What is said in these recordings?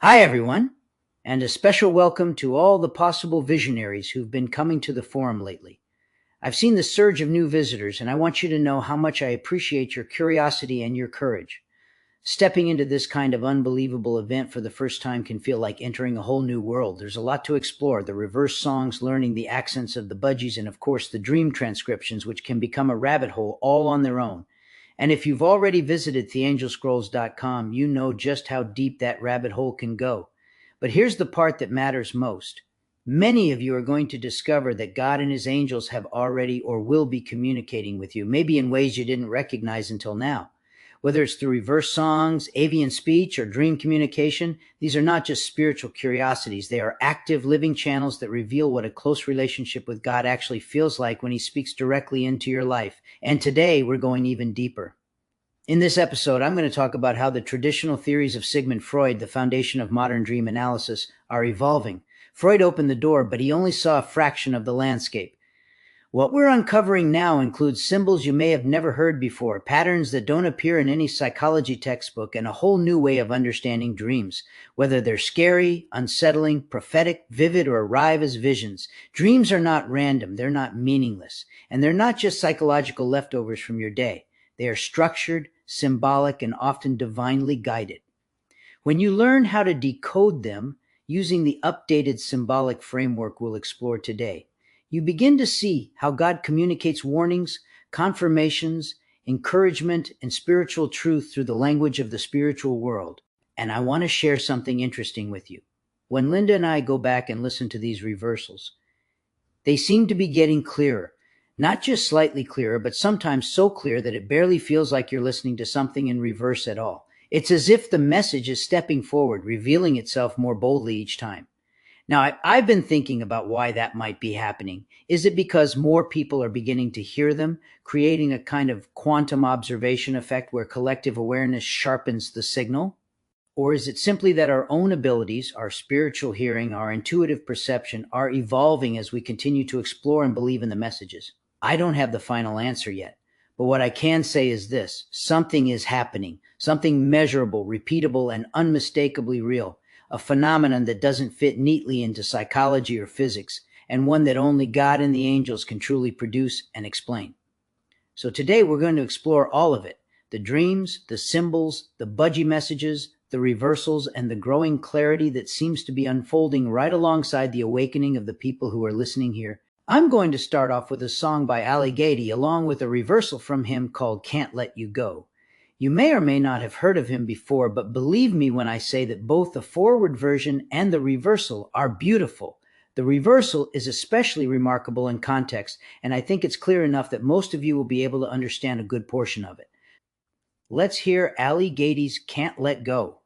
Hi, everyone, and a special welcome to all the possible visionaries who've been coming to the forum lately. I've seen the surge of new visitors, and I want you to know how much I appreciate your curiosity and your courage. Stepping into this kind of unbelievable event for the first time can feel like entering a whole new world. There's a lot to explore: the reverse songs, learning the accents of the budgies, and of course the dream transcriptions, which can become a rabbit hole all on their own. And if you've already visited theangelscrolls.com, you know just how deep that rabbit hole can go. But here's the part that matters most. Many of you are going to discover that God and his angels have already or will be communicating with you, maybe in ways you didn't recognize until now. Whether it's through reverse songs, avian speech, or dream communication, these are not just spiritual curiosities. They are active, living channels that reveal what a close relationship with God actually feels like when he speaks directly into your life. And today, we're going even deeper. In this episode, I'm going to talk about how the traditional theories of Sigmund Freud, the foundation of modern dream analysis, are evolving. Freud opened the door, but he only saw a fraction of the landscape. What we're uncovering now includes symbols you may have never heard before, patterns that don't appear in any psychology textbook, and a whole new way of understanding dreams. Whether they're scary, unsettling, prophetic, vivid, or arrive as visions, dreams are not random, they're not meaningless, and they're not just psychological leftovers from your day. They are structured, symbolic, and often divinely guided. When you learn how to decode them using the updated symbolic framework we'll explore today, you begin to see how God communicates warnings, confirmations, encouragement, and spiritual truth through the language of the spiritual world. And I want to share something interesting with you. When Linda and I go back and listen to these reversals, they seem to be getting clearer. Not just slightly clearer, but sometimes so clear that it barely feels like you're listening to something in reverse at all. It's as if the message is stepping forward, revealing itself more boldly each time. Now, I've been thinking about why that might be happening. Is it because more people are beginning to hear them, creating a kind of quantum observation effect where collective awareness sharpens the signal? Or is it simply that our own abilities, our spiritual hearing, our intuitive perception are evolving as we continue to explore and believe in the messages? I don't have the final answer yet, but what I can say is this: something is happening, something measurable, repeatable, and unmistakably real. A phenomenon that doesn't fit neatly into psychology or physics, and one that only God and the angels can truly produce and explain. So today we're going to explore all of it: the dreams, the symbols, the budgie messages, the reversals, and the growing clarity that seems to be unfolding right alongside the awakening of the people who are listening here. I'm going to start off with a song by Ali Gady, along with a reversal from him called Can't Let You Go. You may or may not have heard of him before, but believe me when I say that both the forward version and the reversal are beautiful. The reversal is especially remarkable in context, and I think it's clear enough that most of you will be able to understand a good portion of it. Let's hear Ali Gady's Can't Let Go.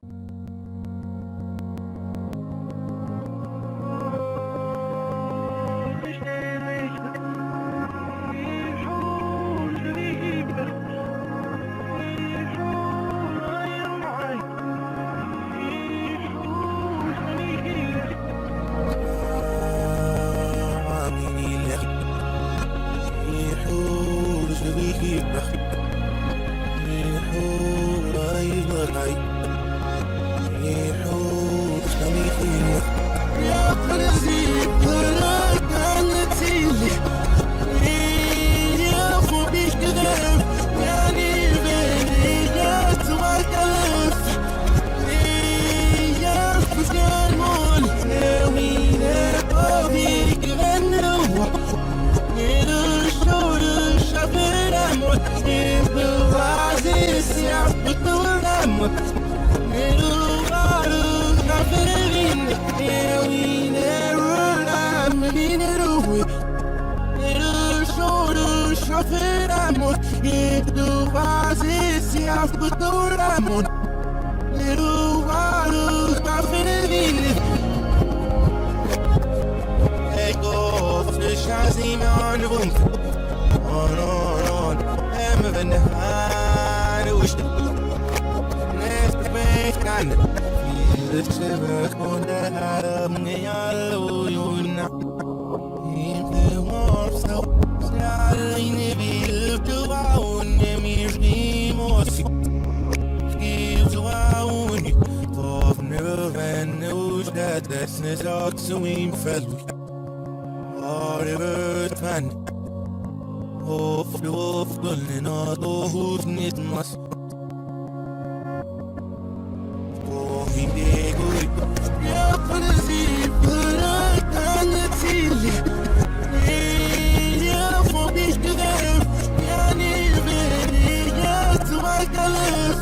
Desnes out to him fell. River man. Of the wolf, and all who's knit must. Oh, he big. Yeah, for the sea, but I can't see it. Yeah, for me to them. Yeah, need a bit. Yeah, to my colors.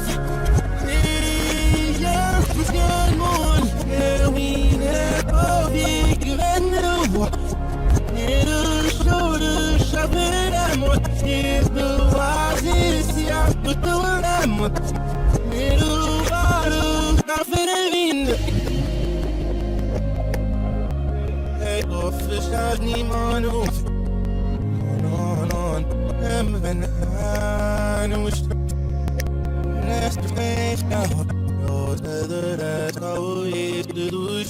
Yeah, for the moon. Yeah, we never be given no. It'll show the shabbat. If the oasis, yeah, but the lamb. It'll bottle, confident. Hey, office, I need my nose. On, and I wish last face now. Those that's how we do the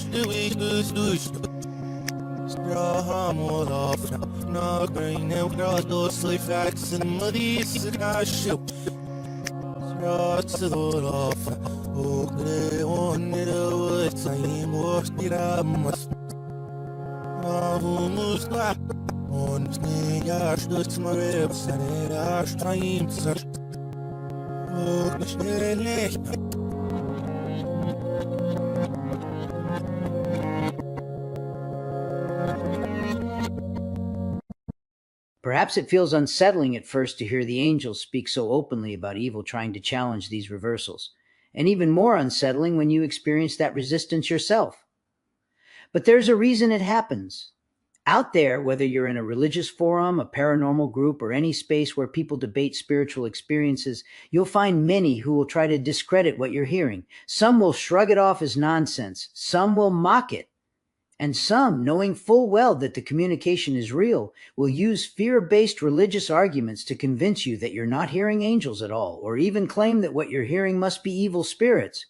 straw more off now. No green and cross those sleep facts and muddy cigash. Straw to the off. Okay, on it over time or did I must. Almost like on snake ash, that's my ribs and it ash time such. Oh, Perhaps it feels unsettling at first to hear the angels speak so openly about evil trying to challenge these reversals, and even more unsettling when you experience that resistance yourself. But there's a reason it happens. Out there, whether you're in a religious forum, a paranormal group, or any space where people debate spiritual experiences, you'll find many who will try to discredit what you're hearing. Some will shrug it off as nonsense. Some will mock it. And some, knowing full well that the communication is real, will use fear-based religious arguments to convince you that you're not hearing angels at all, or even claim that what you're hearing must be evil spirits.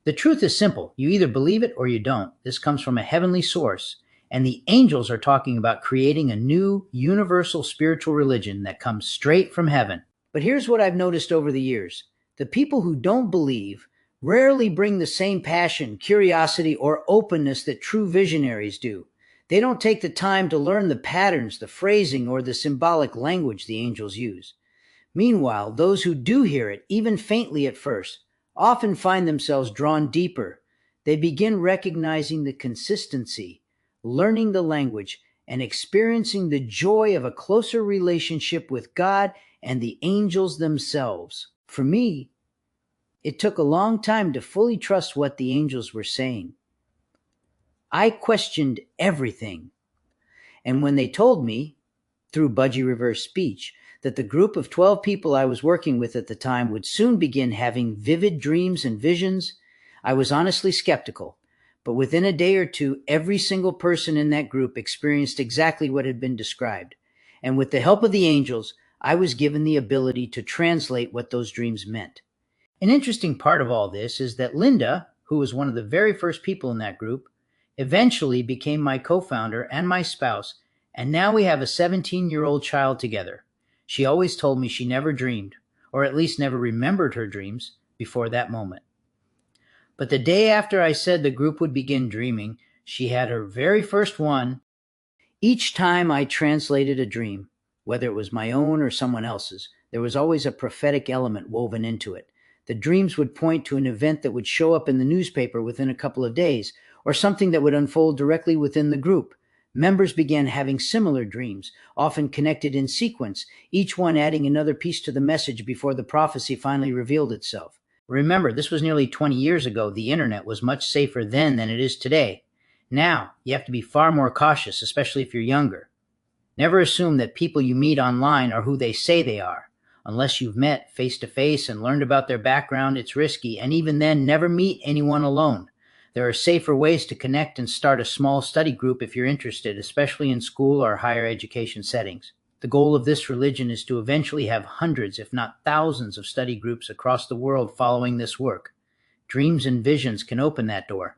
The truth is simple. You either believe it or you don't. This comes from a heavenly source, and the angels are talking about creating a new, universal spiritual religion that comes straight from heaven. But here's what I've noticed over the years. The people who don't believe rarely bring the same passion, curiosity, or openness that true visionaries do. They don't take the time to learn the patterns, the phrasing, or the symbolic language the angels use. Meanwhile, those who do hear it, even faintly at first, often find themselves drawn deeper. They begin recognizing the consistency, learning the language, and experiencing the joy of a closer relationship with God and the angels themselves. For me, it took a long time to fully trust what the angels were saying. I questioned everything. And when they told me, through Budgie Reverse speech, that the group of 12 people I was working with at the time would soon begin having vivid dreams and visions, I was honestly skeptical. But within a day or two, every single person in that group experienced exactly what had been described. And with the help of the angels, I was given the ability to translate what those dreams meant. An interesting part of all this is that Linda, who was one of the very first people in that group, eventually became my co-founder and my spouse, and now we have a 17-year-old child together. She always told me she never dreamed, or at least never remembered her dreams, before that moment. But the day after I said the group would begin dreaming, she had her very first one. Each time I translated a dream, whether it was my own or someone else's, there was always a prophetic element woven into it. The dreams would point to an event that would show up in the newspaper within a couple of days, or something that would unfold directly within the group. Members began having similar dreams, often connected in sequence, each one adding another piece to the message before the prophecy finally revealed itself. Remember, this was nearly 20 years ago. The internet was much safer then than it is today. Now, you have to be far more cautious, especially if you're younger. Never assume that people you meet online are who they say they are. Unless you've met face-to-face and learned about their background, it's risky, and even then, never meet anyone alone. There are safer ways to connect and start a small study group if you're interested, especially in school or higher education settings. The goal of this religion is to eventually have hundreds, if not thousands, of study groups across the world following this work. Dreams and visions can open that door.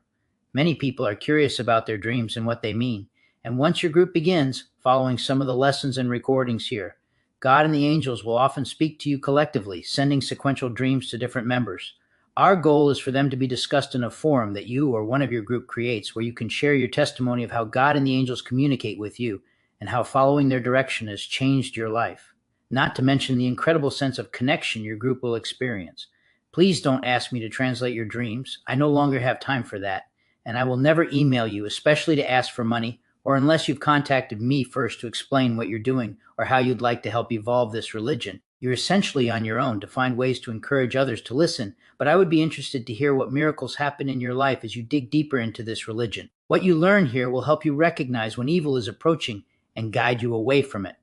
Many people are curious about their dreams and what they mean, and once your group begins, following some of the lessons and recordings here, God and the angels will often speak to you collectively, sending sequential dreams to different members. Our goal is for them to be discussed in a forum that you or one of your group creates where you can share your testimony of how God and the angels communicate with you and how following their direction has changed your life, not to mention the incredible sense of connection your group will experience. Please don't ask me to translate your dreams. I no longer have time for that, and I will never email you, especially to ask for money, or unless you've contacted me first to explain what you're doing or how you'd like to help evolve this religion. You're essentially on your own to find ways to encourage others to listen, but I would be interested to hear what miracles happen in your life as you dig deeper into this religion. What you learn here will help you recognize when evil is approaching and guide you away from it.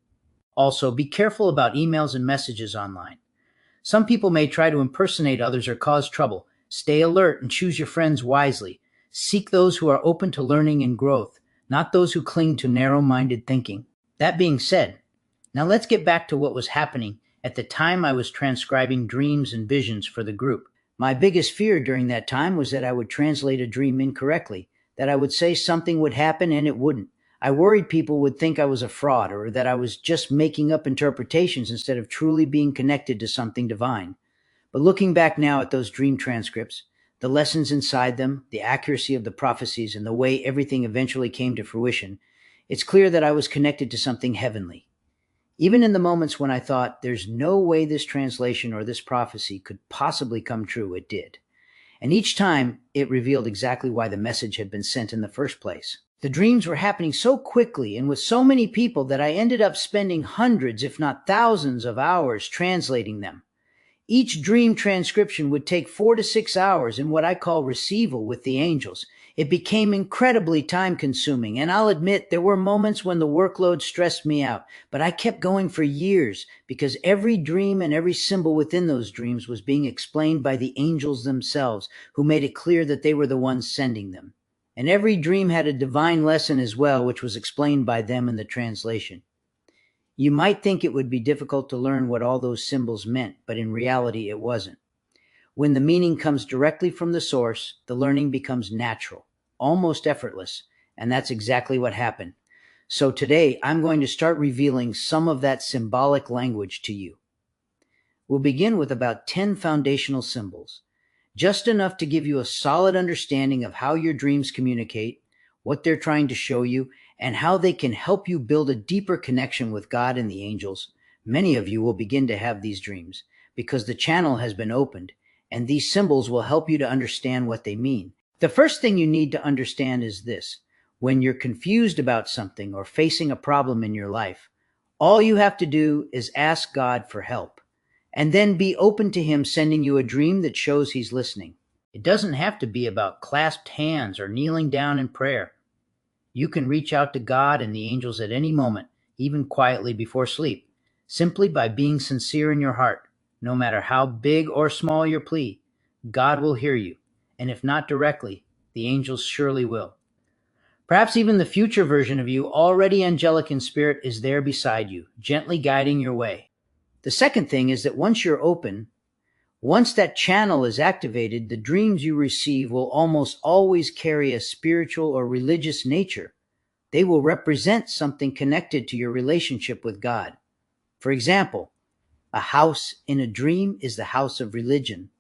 Also, be careful about emails and messages online. Some people may try to impersonate others or cause trouble. Stay alert and choose your friends wisely. Seek those who are open to learning and growth, not those who cling to narrow-minded thinking. That being said, now let's get back to what was happening at the time I was transcribing dreams and visions for the group. My biggest fear during that time was that I would translate a dream incorrectly, that I would say something would happen and it wouldn't. I worried people would think I was a fraud or that I was just making up interpretations instead of truly being connected to something divine. But looking back now at those dream transcripts, the lessons inside them, the accuracy of the prophecies, and the way everything eventually came to fruition, it's clear that I was connected to something heavenly. Even in the moments when I thought there's no way this translation or this prophecy could possibly come true, it did. And each time, it revealed exactly why the message had been sent in the first place. The dreams were happening so quickly and with so many people that I ended up spending hundreds, if not thousands, of hours translating them. Each dream transcription would take 4 to 6 hours in what I call receival with the angels. It became incredibly time-consuming, and I'll admit there were moments when the workload stressed me out, but I kept going for years because every dream and every symbol within those dreams was being explained by the angels themselves, who made it clear that they were the ones sending them. And every dream had a divine lesson as well, which was explained by them in the translation. You might think it would be difficult to learn what all those symbols meant, but in reality it wasn't. When the meaning comes directly from the source, the learning becomes natural, almost effortless, and that's exactly what happened. So today, I'm going to start revealing some of that symbolic language to you. We'll begin with about 10 foundational symbols, just enough to give you a solid understanding of how your dreams communicate, what they're trying to show you, and how they can help you build a deeper connection with God and the angels. Many of you will begin to have these dreams because the channel has been opened, and these symbols will help you to understand what they mean. The first thing you need to understand is this. When you're confused about something or facing a problem in your life, all you have to do is ask God for help, and then be open to Him sending you a dream that shows He's listening. It doesn't have to be about clasped hands or kneeling down in prayer. You can reach out to God and the angels at any moment, even quietly before sleep, simply by being sincere in your heart. No matter how big or small your plea, God will hear you, and if not directly, the angels surely will. Perhaps even the future version of you, already angelic in spirit, is there beside you, gently guiding your way. The second thing is that once you're open, once that channel is activated, the dreams you receive will almost always carry a spiritual or religious nature. They will represent something connected to your relationship with God. For example, a house in a dream is the house of religion.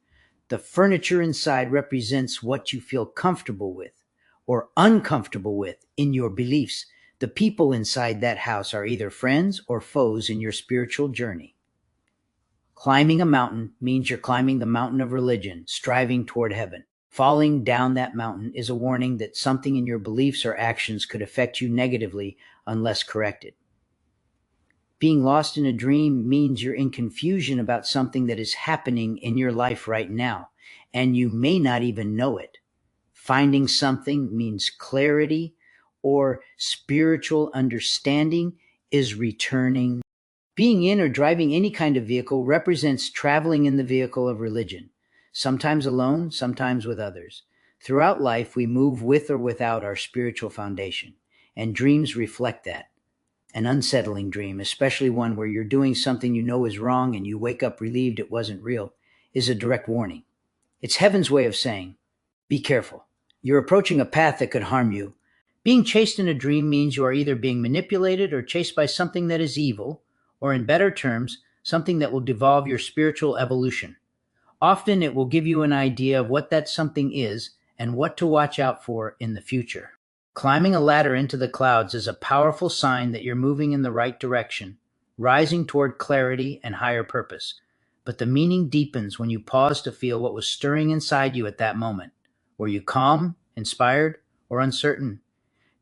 The furniture inside represents what you feel comfortable with or uncomfortable with in your beliefs. The people inside that house are either friends or foes in your spiritual journey. Climbing a mountain means you're climbing the mountain of religion, striving toward heaven. Falling down that mountain is a warning that something in your beliefs or actions could affect you negatively unless corrected. Being lost in a dream means you're in confusion about something that is happening in your life right now, and you may not even know it. Finding something means clarity or spiritual understanding is returning. Being in or driving any kind of vehicle represents traveling in the vehicle of religion, sometimes alone, sometimes with others. Throughout life, we move with or without our spiritual foundation, and dreams reflect that. An unsettling dream, especially one where you're doing something you know is wrong and you wake up relieved it wasn't real, is a direct warning. It's heaven's way of saying, be careful. You're approaching a path that could harm you. Being chased in a dream means you are either being manipulated or chased by something that is evil, or in better terms, something that will devolve your spiritual evolution. Often it will give you an idea of what that something is and what to watch out for in the future. Climbing a ladder into the clouds is a powerful sign that you're moving in the right direction, rising toward clarity and higher purpose. But the meaning deepens when you pause to feel what was stirring inside you at that moment. Were you calm, inspired, or uncertain?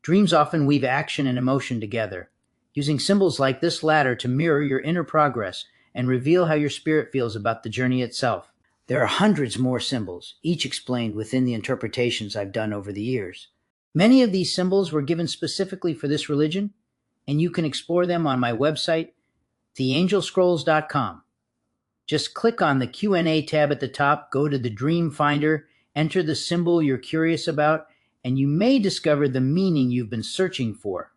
Dreams often weave action and emotion together, using symbols like this ladder to mirror your inner progress and reveal how your spirit feels about the journey itself. There are hundreds more symbols, each explained within the interpretations I've done over the years. Many of these symbols were given specifically for this religion, and you can explore them on my website, theangelscrolls.com. Just click on the Q&A tab at the top, go to the Dream Finder, enter the symbol you're curious about, and you may discover the meaning you've been searching for.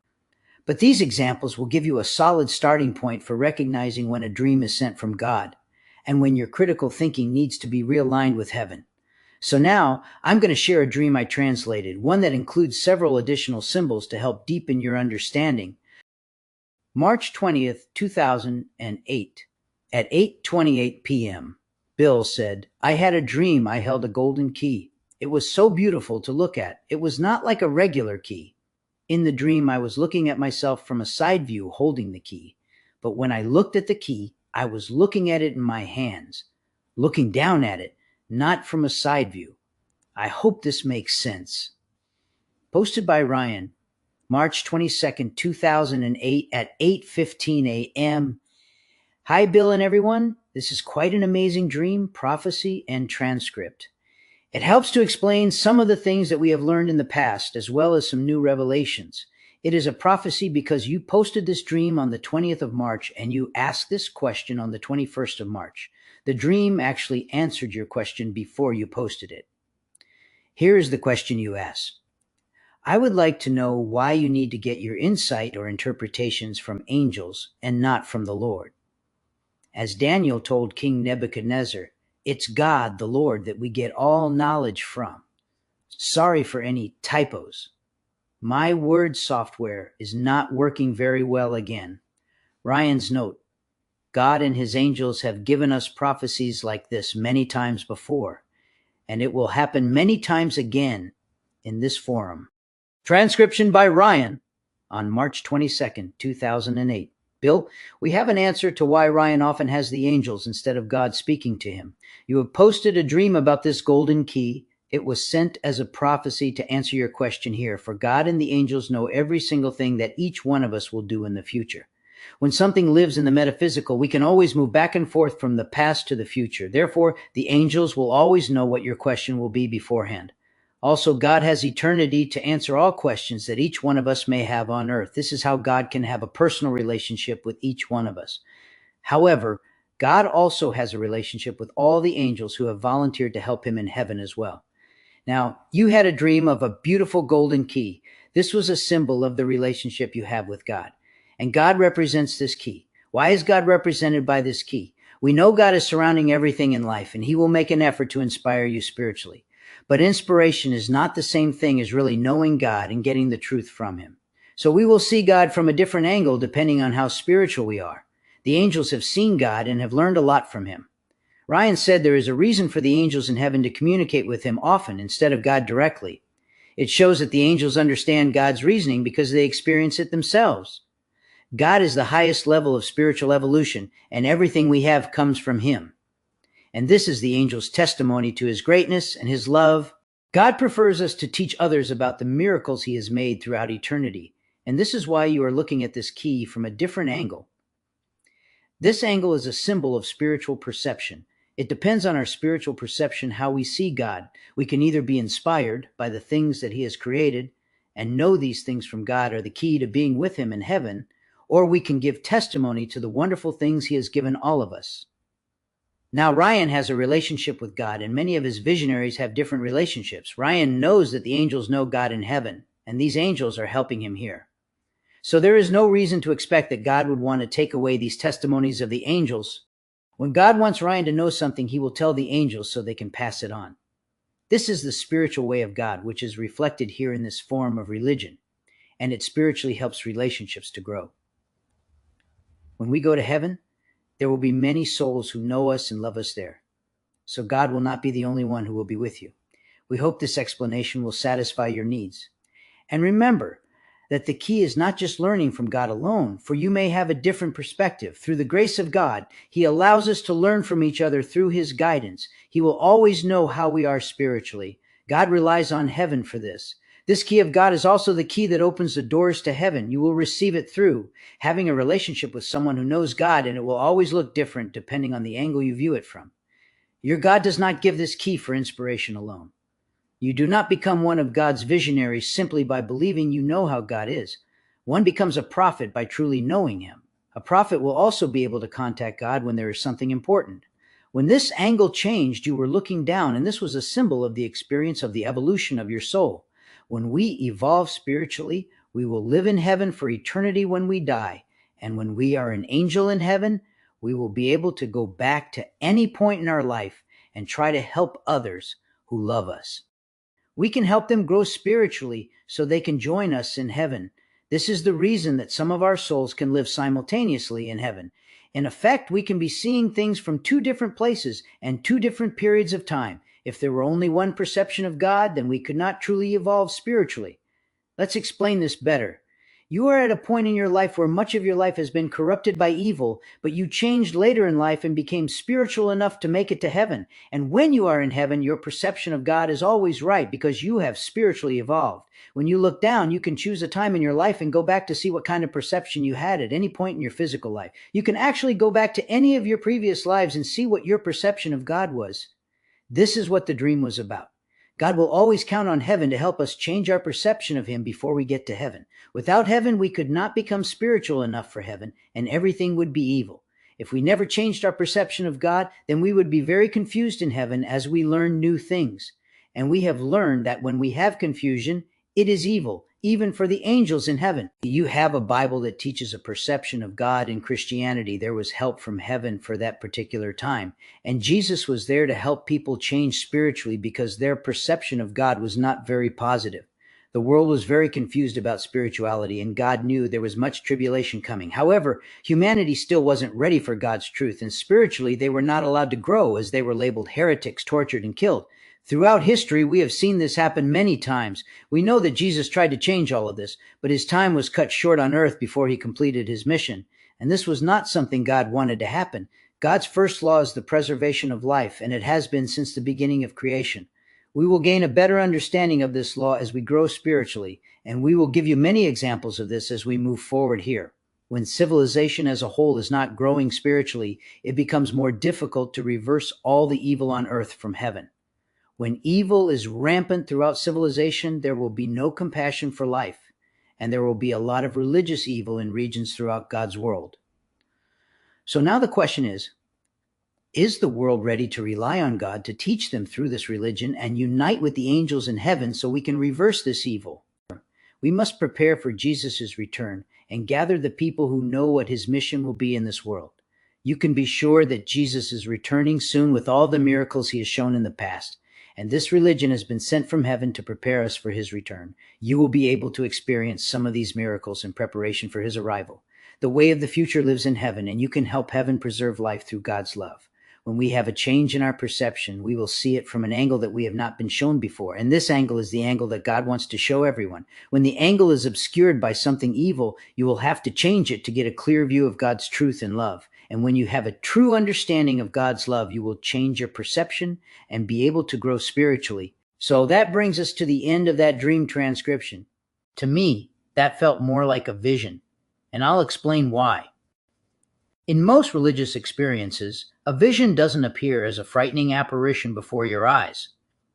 But these examples will give you a solid starting point for recognizing when a dream is sent from God and when your critical thinking needs to be realigned with heaven. So now I'm going to share a dream I translated, one that includes several additional symbols to help deepen your understanding. March 20th, 2008, at 8:28 p.m. Bill said, "I had a dream I held a golden key. It was so beautiful to look at. It was not like a regular key. In the dream, I was looking at myself from a side view holding the key. But when I looked at the key, I was looking at it in my hands, looking down at it, not from a side view. I hope this makes sense." Posted by Ryan, March 22nd, 2008 at 8:15 a.m. Hi, Bill and everyone. This is quite an amazing dream, prophecy, and transcript. It helps to explain some of the things that we have learned in the past, as well as some new revelations. It is a prophecy because you posted this dream on the 20th of March and you asked this question on the 21st of March. The dream actually answered your question before you posted it. Here is the question you asked. I would like to know why you need to get your insight or interpretations from angels and not from the Lord. As Daniel told King Nebuchadnezzar, it's God, the Lord, that we get all knowledge from. Sorry for any typos. My word software is not working very well again. Ryan's note, God and his angels have given us prophecies like this many times before, and it will happen many times again in this forum. Transcription by Ryan on March 22nd, 2008. Bill, we have an answer to why Ryan often has the angels instead of God speaking to him. You have posted a dream about this golden key. It was sent as a prophecy to answer your question here, for God and the angels know every single thing that each one of us will do in the future. When something lives in the metaphysical, we can always move back and forth from the past to the future. Therefore, the angels will always know what your question will be beforehand. Also, God has eternity to answer all questions that each one of us may have on earth. This is how God can have a personal relationship with each one of us. However, God also has a relationship with all the angels who have volunteered to help him in heaven as well. Now, you had a dream of a beautiful golden key. This was a symbol of the relationship you have with God. And God represents this key. Why is God represented by this key? We know God is surrounding everything in life, and he will make an effort to inspire you spiritually. But inspiration is not the same thing as really knowing God and getting the truth from him. So we will see God from a different angle depending on how spiritual we are. The angels have seen God and have learned a lot from him. Ryan said there is a reason for the angels in heaven to communicate with him often instead of God directly. It shows that the angels understand God's reasoning because they experience it themselves. God is the highest level of spiritual evolution, and everything we have comes from him. And this is the angel's testimony to his greatness and his love. God prefers us to teach others about the miracles he has made throughout eternity. And this is why you are looking at this key from a different angle. This angle is a symbol of spiritual perception. It depends on our spiritual perception how we see God. We can either be inspired by the things that he has created and know these things from God are the key to being with him in heaven, or we can give testimony to the wonderful things he has given all of us. Now, Ryan has a relationship with God, and many of his visionaries have different relationships. Ryan knows that the angels know God in heaven, and these angels are helping him here. So there is no reason to expect that God would want to take away these testimonies of the angels. When God wants Ryan to know something, he will tell the angels so they can pass it on. This is the spiritual way of God, which is reflected here in this form of religion, and it spiritually helps relationships to grow. When we go to heaven, there will be many souls who know us and love us there. so God will not be the only one who will be with you. We hope this explanation will satisfy your needs. And remember that the key is not just learning from God alone, for you may have a different perspective. Through the grace of God, He allows us to learn from each other through His guidance. He will always know how we are spiritually. God relies on heaven for this. This key of God is also the key that opens the doors to heaven. You will receive it through having a relationship with someone who knows God, and it will always look different depending on the angle you view it from. Your God does not give this key for inspiration alone. You do not become one of God's visionaries simply by believing you know how God is. One becomes a prophet by truly knowing Him. A prophet will also be able to contact God when there is something important. When this angle changed, you were looking down, and this was a symbol of the experience of the evolution of your soul. When we evolve spiritually, we will live in heaven for eternity when we die. And when we are an angel in heaven, we will be able to go back to any point in our life and try to help others who love us. We can help them grow spiritually so they can join us in heaven. This is the reason that some of our souls can live simultaneously in heaven. In effect, we can be seeing things from two different places and two different periods of time. If there were only one perception of God, then we could not truly evolve spiritually. Let's explain this better. You are at a point in your life where much of your life has been corrupted by evil, but you changed later in life and became spiritual enough to make it to heaven. And when you are in heaven, your perception of God is always right because you have spiritually evolved. When you look down, you can choose a time in your life and go back to see what kind of perception you had at any point in your physical life. You can actually go back to any of your previous lives and see what your perception of God was. This is what the dream was about. God will always count on heaven to help us change our perception of Him before we get to heaven. Without heaven, we could not become spiritual enough for heaven, and everything would be evil. If we never changed our perception of God, then we would be very confused in heaven as we learn new things. And we have learned that when we have confusion, it is evil, even for the angels in heaven. You have a Bible that teaches a perception of God in Christianity. There was help from heaven for that particular time. And Jesus was there to help people change spiritually because their perception of God was not very positive. The world was very confused about spirituality, and God knew there was much tribulation coming. However, humanity still wasn't ready for God's truth, and spiritually they were not allowed to grow as they were labeled heretics, tortured, and killed. Throughout history, we have seen this happen many times. We know that Jesus tried to change all of this, but His time was cut short on earth before He completed His mission. And this was not something God wanted to happen. God's first law is the preservation of life, and it has been since the beginning of creation. We will gain a better understanding of this law as we grow spiritually, and we will give you many examples of this as we move forward here. When civilization as a whole is not growing spiritually, it becomes more difficult to reverse all the evil on earth from heaven. When evil is rampant throughout civilization, there will be no compassion for life, and there will be a lot of religious evil in regions throughout God's world. So now the question is the world ready to rely on God to teach them through this religion and unite with the angels in heaven so we can reverse this evil? We must prepare for Jesus' return and gather the people who know what His mission will be in this world. You can be sure that Jesus is returning soon with all the miracles He has shown in the past. And this religion has been sent from heaven to prepare us for His return. You will be able to experience some of these miracles in preparation for His arrival. The way of the future lives in heaven, and you can help heaven preserve life through God's love. When we have a change in our perception, we will see it from an angle that we have not been shown before. And this angle is the angle that God wants to show everyone. When the angle is obscured by something evil, you will have to change it to get a clear view of God's truth and love. And when you have a true understanding of God's love, you will change your perception and be able to grow spiritually. So that brings us to the end of that dream transcription. To me, that felt more like a vision, and I'll explain why. In most religious experiences, a vision doesn't appear as a frightening apparition before your eyes.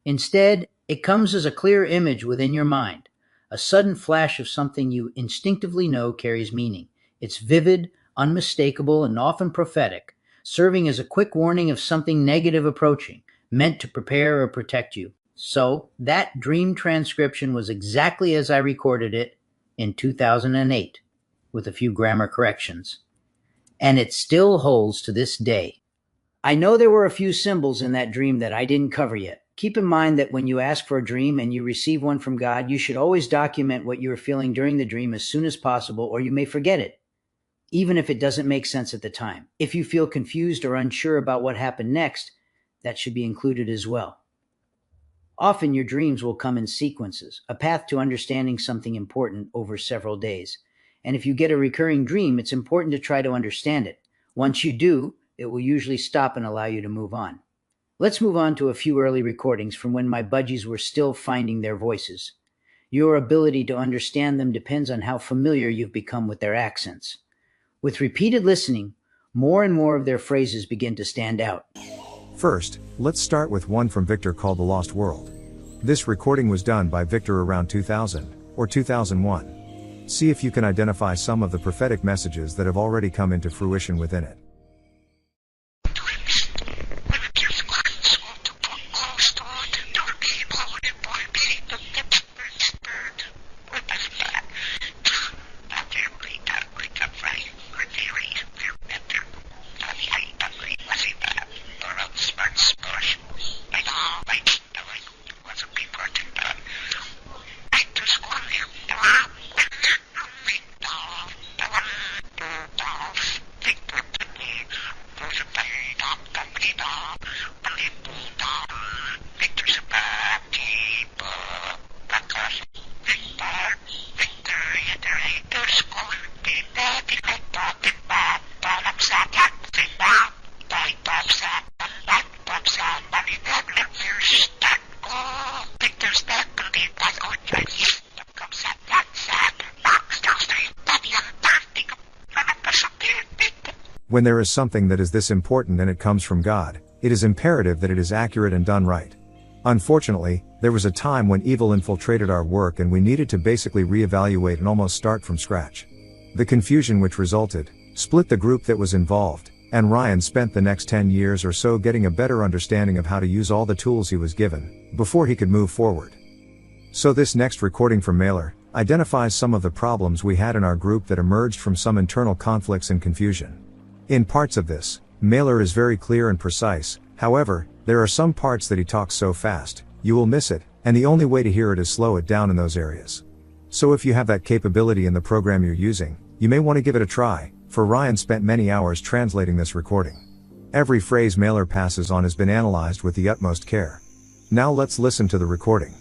Instead, it comes as a clear image within your mind, a sudden flash of something you instinctively know carries meaning. It's vivid, unmistakable, and often prophetic, serving as a quick warning of something negative approaching, meant to prepare or protect you. So, that dream transcription was exactly as I recorded it in 2008, with a few grammar corrections. And it still holds to this day. I know there were a few symbols in that dream that I didn't cover yet. Keep in mind that when you ask for a dream and you receive one from God, you should always document what you are feeling during the dream as soon as possible, or you may forget it, even if it doesn't make sense at the time. If you feel confused or unsure about what happened next, that should be included as well. Often your dreams will come in sequences, a path to understanding something important over several days. And if you get a recurring dream, it's important to try to understand it. Once you do, it will usually stop and allow you to move on. Let's move on to a few early recordings from when my budgies were still finding their voices. Your ability to understand them depends on how familiar you've become with their accents. With repeated listening, more and more of their phrases begin to stand out. First, let's start with one from Victor called The Lost World. This recording was done by Victor around 2000 or 2001. See if you can identify some of the prophetic messages that have already come into fruition within it. When there is something that is this important and it comes from God, it is imperative that it is accurate and done right. Unfortunately, there was a time when evil infiltrated our work and we needed to basically reevaluate and almost start from scratch. The confusion which resulted split the group that was involved, and Ryan spent the next 10 years or so getting a better understanding of how to use all the tools he was given, before he could move forward. So this next recording from Mailer identifies some of the problems we had in our group that emerged from some internal conflicts and confusion. In parts of this, Mailer is very clear and precise, however, there are some parts that he talks so fast, you will miss it, and the only way to hear it is slow it down in those areas. So if you have that capability in the program you're using, you may want to give it a try, for Ryan spent many hours translating this recording. Every phrase Mailer passes on has been analyzed with the utmost care. Now let's listen to the recording.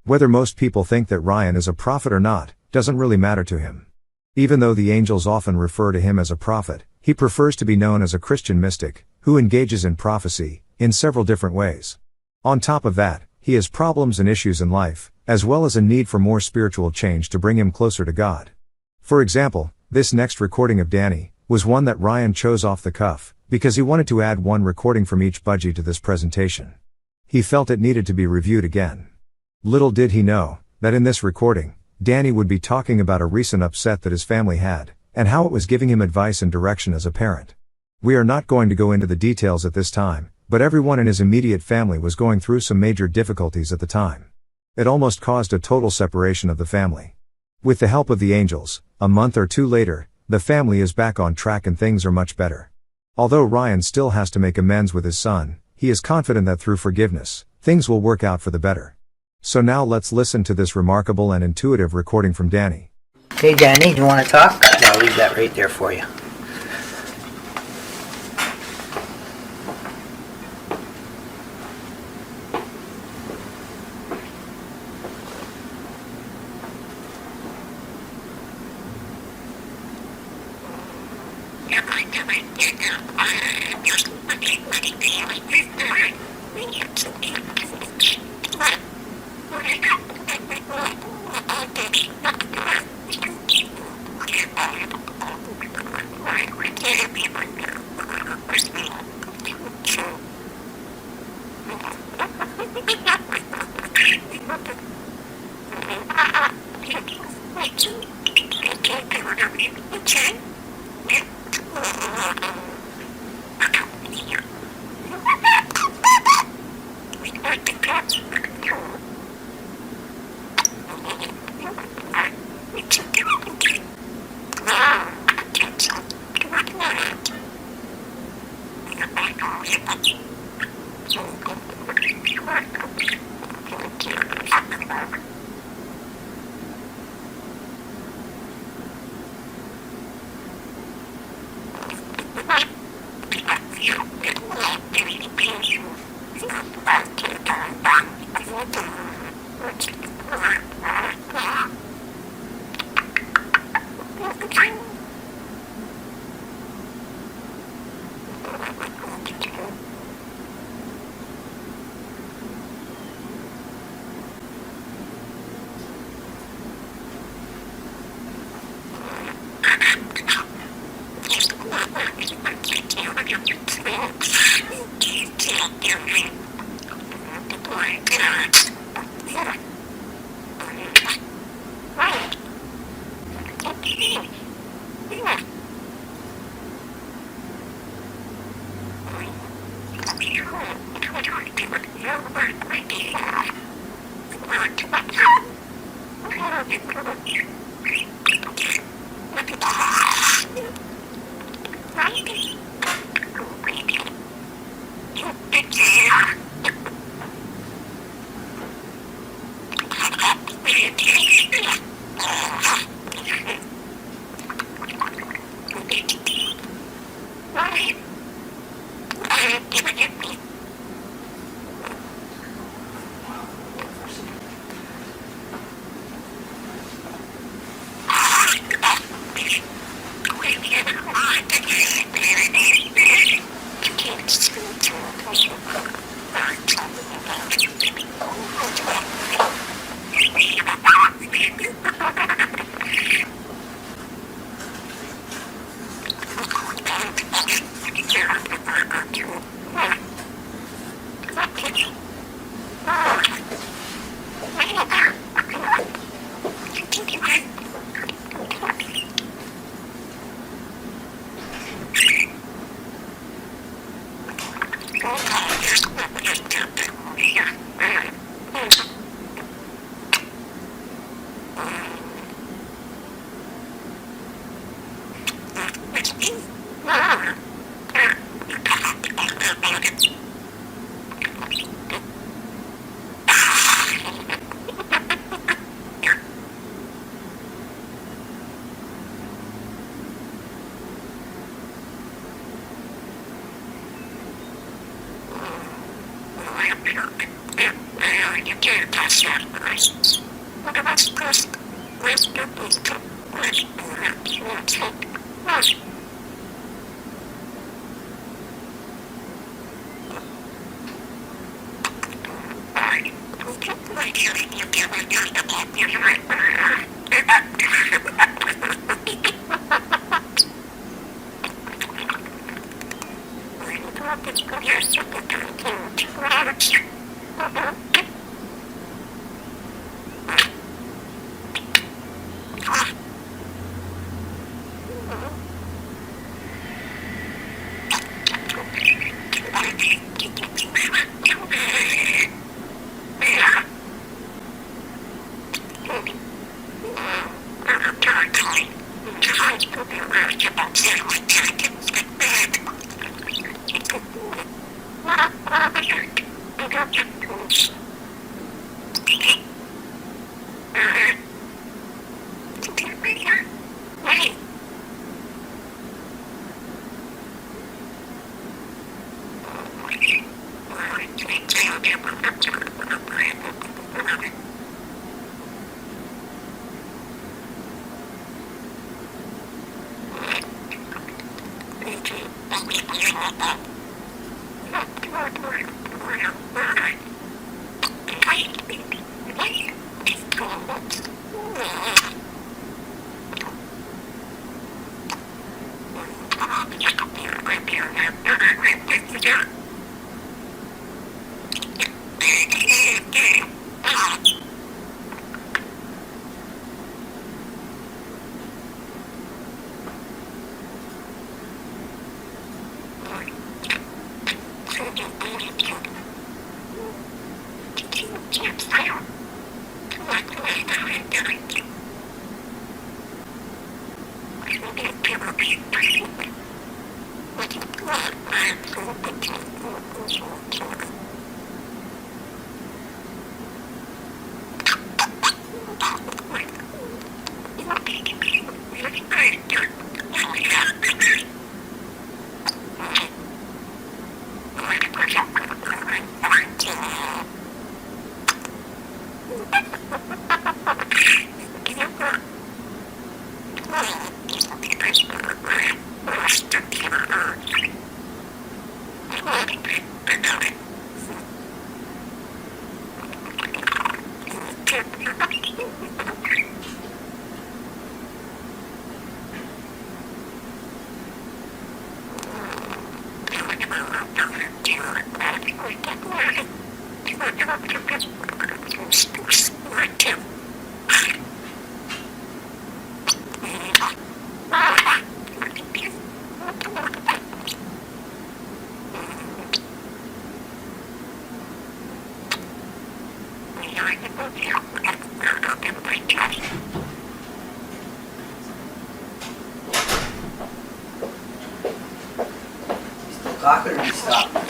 Whether most people think that Ryan is a prophet or not, doesn't really matter to him. Even though the angels often refer to him as a prophet, he prefers to be known as a Christian mystic, who engages in prophecy, in several different ways. On top of that, he has problems and issues in life, as well as a need for more spiritual change to bring him closer to God. For example, this next recording of Danny was one that Ryan chose off the cuff, because he wanted to add one recording from each budgie to this presentation. He felt it needed to be reviewed again. Little did he know, that in this recording, Danny would be talking about a recent upset that his family had, and how it was giving him advice and direction as a parent. We are not going to go into the details at this time, but everyone in his immediate family was going through some major difficulties at the time. It almost caused a total separation of the family. With the help of the angels, a month or two later, the family is back on track and things are much better. Although Ryan still has to make amends with his son, he is confident that through forgiveness, things will work out for the better. So now let's listen to this remarkable and intuitive recording from Danny. Hey Danny, do you want to talk? I'll leave that right there for you. Clock or stop?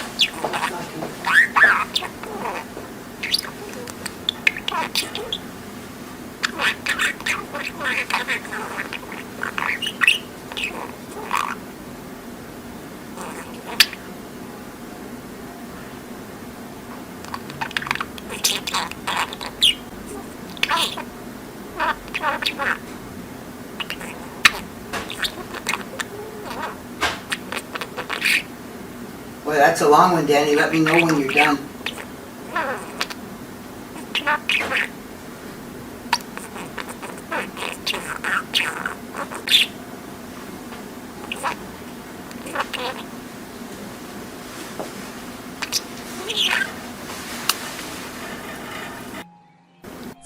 Boy, that's a long one, Danny. Let me know when you're done.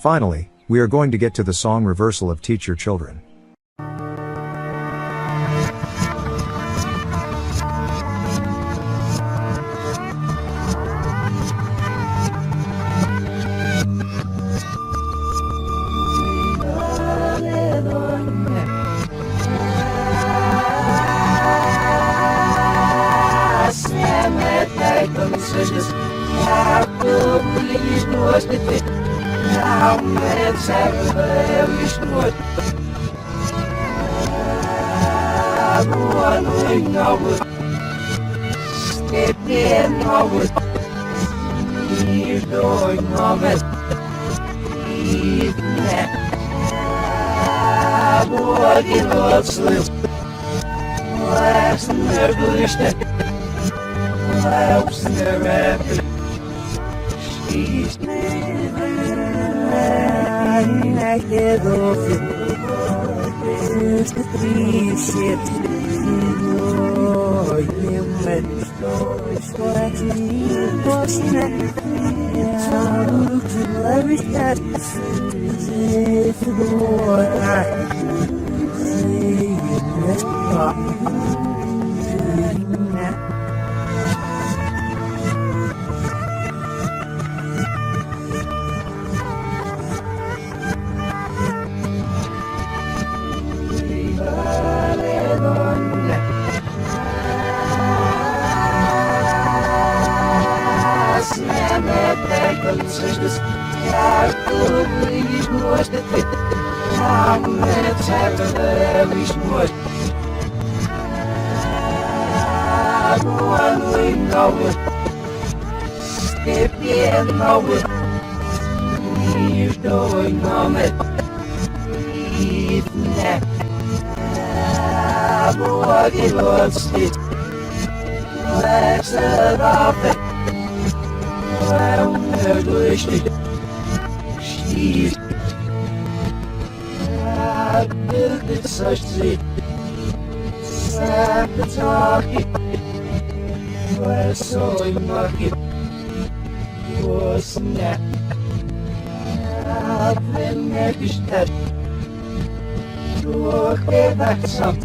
Finally, we are going to get to the song reversal of Teach Your Children. Fucking lost last never listen. Life's never happy. She's I get off it. It's the three shit. Oh, you met what you was next. How to every step. If the boy say let's talk.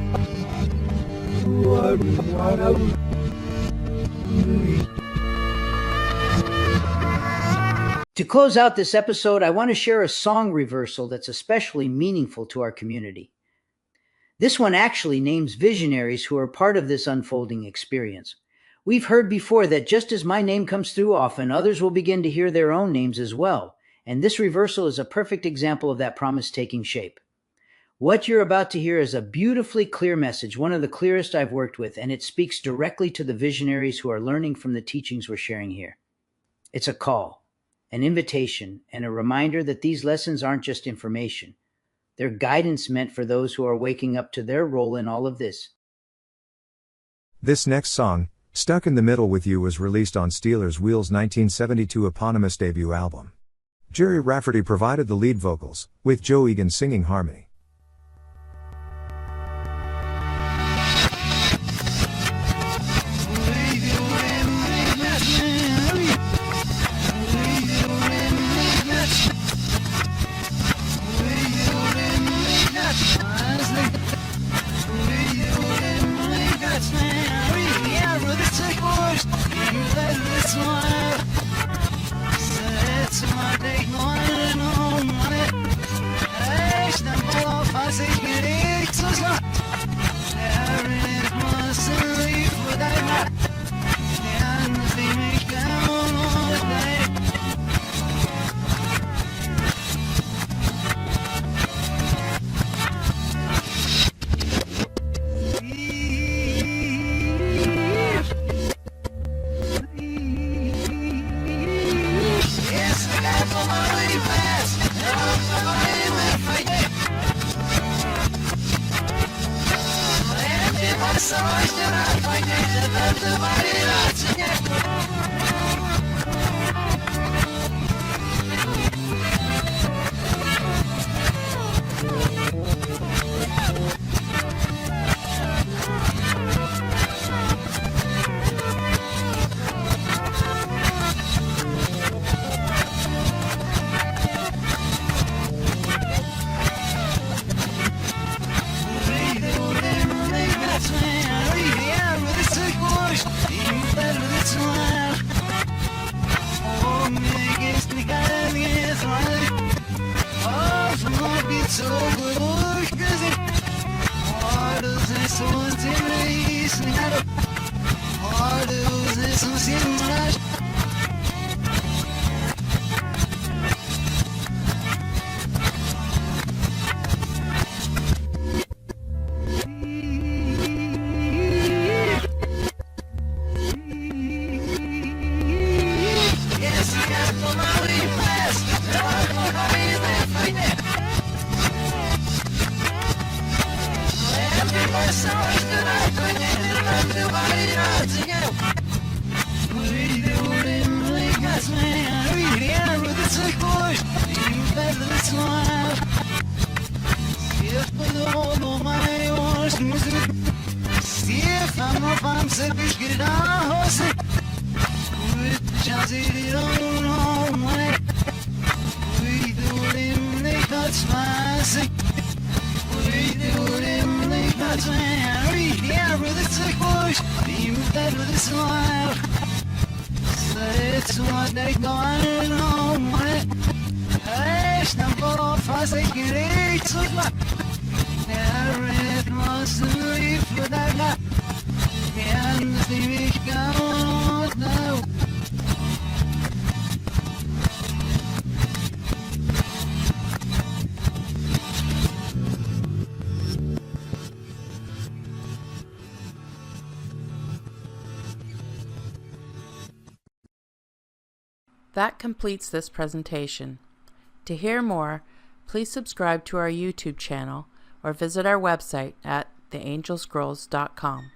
To close out this episode, I want to share a song reversal that's especially meaningful to our community. This one actually names visionaries who are part of this unfolding experience. We've heard before that just as my name comes through often, others will begin to hear their own names as well, and this reversal is a perfect example of that promise taking shape. What you're about to hear is a beautifully clear message, one of the clearest I've worked with, and it speaks directly to the visionaries who are learning from the teachings we're sharing here. It's a call, an invitation, and a reminder that these lessons aren't just information. They're guidance meant for those who are waking up to their role in all of this. This next song, Stuck in the Middle with You, was released on Steelers Wheel's 1972 eponymous debut album. Jerry Rafferty provided the lead vocals, with Joe Egan singing harmony. It's what they going on. Echt een voorop was ik niet zo maar. Het was een liefde daarna. En die ik kan nou. That completes this presentation. To hear more, please subscribe to our YouTube channel or visit our website at theangelscrolls.com.